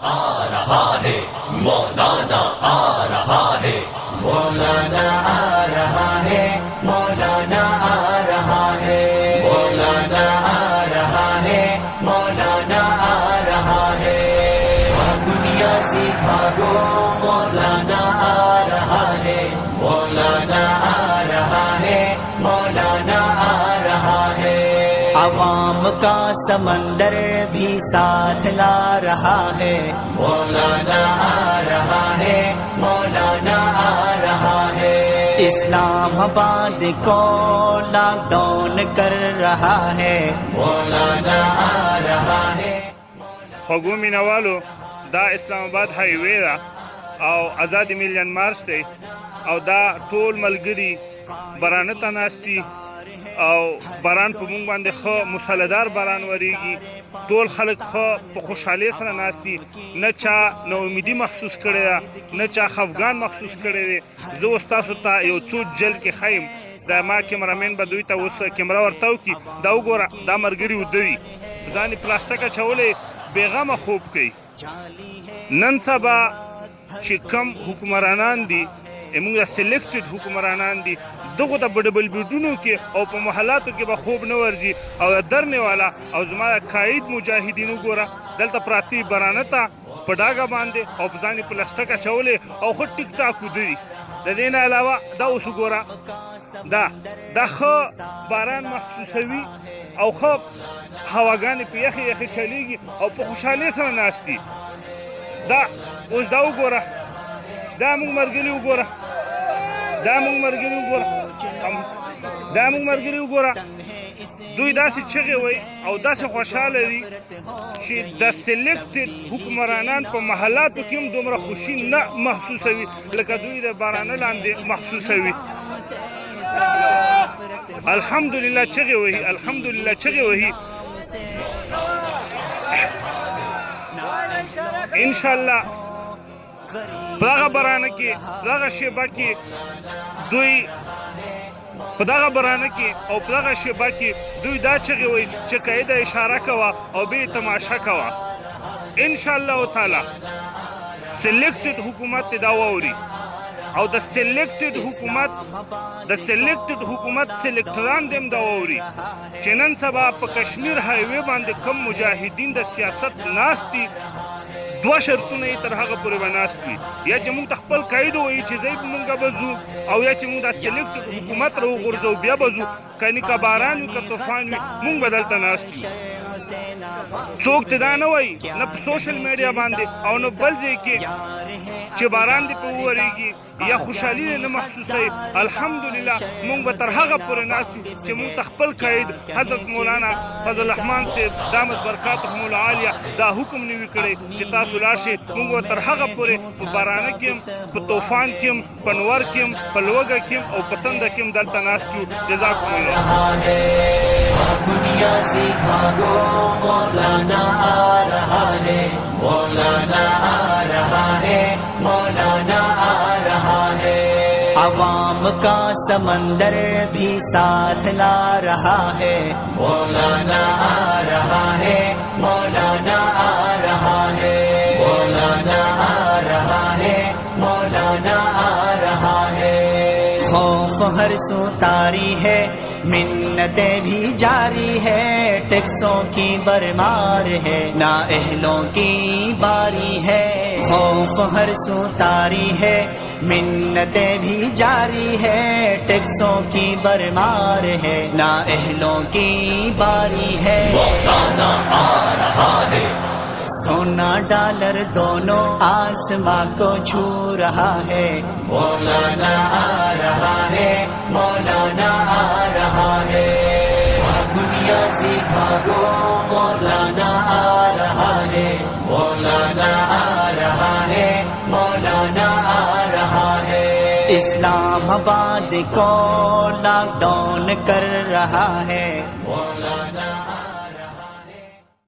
आ रहा है, मौलाना आ रहा है, मौलाना आ रहा है, मौलाना आ रहा है, मौलाना आ रहा है, मौलाना आ रहा है। दुनिया से भागो, मौलाना आ रहा है, मौलाना आ रहा है, मौलाना आ रहा है। अवाम का समंदर भी साथ ला रहा है, मौलाना आ रहा है, मौलाना आ रहा है। इस्लामाबाद को लॉकडाउन कर रहा है, मौलाना आ रहा है। خوږو مینوالو دا اسلام آباد هایوی ده او آزاد میلیون مارچ دی او دا ټول ملګري بارانه ته ناست دي او باران په موږ باندې ښه مسلدار باران وریږي. ټول خلک ښه په خوشحالۍ سره ناست دي، نه چا نا امیدي محسوس کړې ده، نه چا خفګان محسوس کړی دی. زه اوس تاسو ته یو څو جل کې ښیم، دا ما کیمرامین به دوی ته اوس کیمره ورته وکړي. دا وګوره دا ملګري وده دي، ځان یې پلاسټک اچولی بېغمه خوب کوي. نن سبا چې کم حکمرانان دي موږ سلیکټډ حکمرانان دي، دغو ته په ډبل بیډونو کې او په محلاتو کې به خوب نه ورځي او درنې والا او زما قاید مجاهدین وګوره دلته پراته برانه ته په ډاګه باندې او په ځان یې پلاسټک اچولی او ښه ټیک ټاک وده دي. د دې نه علاوه دا اوس وګوره دا ښه باران محسوسوي او ښه هواګانې په یخې یخې چلیږي او په خوشحالۍ سره ناست دي. دا اوس دا وګوره، دا موږ ملګري وګوره، دا موږ ملګري وګوره، دوی داسې چغې وایي او داسې خوشحاله دي چې د سلیکټډ حکمرانان په محلاتو کې هم دومره خوشي نه محسوسوي لکه دوی د بارانه لاندې محسوسوي. الحمدلله چغې وهي، الحمدلله چغې وهي. انشاءالله په دغه برانه کې دغه شیبه کې دوی په دغه برانه کې او په دغه شیبه کې دوی دا چغې وایي چې قاعده اشاره کوه او بې تماشه کوه. انشاءالله تعالی سلیکټډ حکومت دا واوري او د سلیکټډ حکومت سلیکټران دیم دا واوري چې نن سبا په کشمیر هایوی باندې کم مجاهدین د سیاست ناست دي. دوه شرطونه یې تر هغه پورې به ناست وي، یا چې موږ ته خپل قاید ووایي چې ځای په موږ به ځو، او یا چې موږ دا سلیکټډ حکومت راوغورځو بیا به ځو. کنې که باران وي که طوفان وي موږ به دلته ناست یو. څوک ته دا نه وایي نه په سوشل میډیا باندې او نه بل ځای کې چې باران دې په وورېږي یا خوشحالي نه محسوسوي. الحمدلله موږ به تر هغه پورې ناست یو چې موږ ته خپل قاید حضرت مولانا فضل الرحمن صاحب دامت برکاتهم العالیه دا حکم نه وي کړی چې تاسو لاړ شئ. موږ به تر هغه پورې په بارانه کې هم په طوفان کې هم په نور کې هم په لوږه کې هم او په تنده کې هم دلته ناست یو. جزاکم الله. دنیا سے بھاگو، مولانا آ رہا ہے، مولانا آ رہا ہے، مولانا آ رہا ہے۔ عوام کا سمندر بھی ساتھ لا رہا ہے، مولانا آ رہا ہے، مولانا آ رہا ہے، مولانا آ رہا ہے، مولانا آ رہا ہے۔ خوف ہر سو طاری ہے، منتیں بھی جاری ہے، ٹیکسوں کی برمار ہے، نااہلوں کی باری ہے۔ خوف ہر سو طاری ہے، منتیں بھی جاری ہے، ٹیکسوں کی برمار ہے، نااہلوں کی باری ہے۔ مولانا آ رہا ہے، سونا ڈالر دونوں آسماں کو چھو رہا ہے، مولانا آ رہا ہے، مولانا آ رہا ہے۔ دنیا سے بھاگو، مولانا آ رہا ہے، مولانا آ رہا ہے، مولانا آ رہا ہے۔ اسلام آباد کو لاک ڈاؤن کر رہا ہے،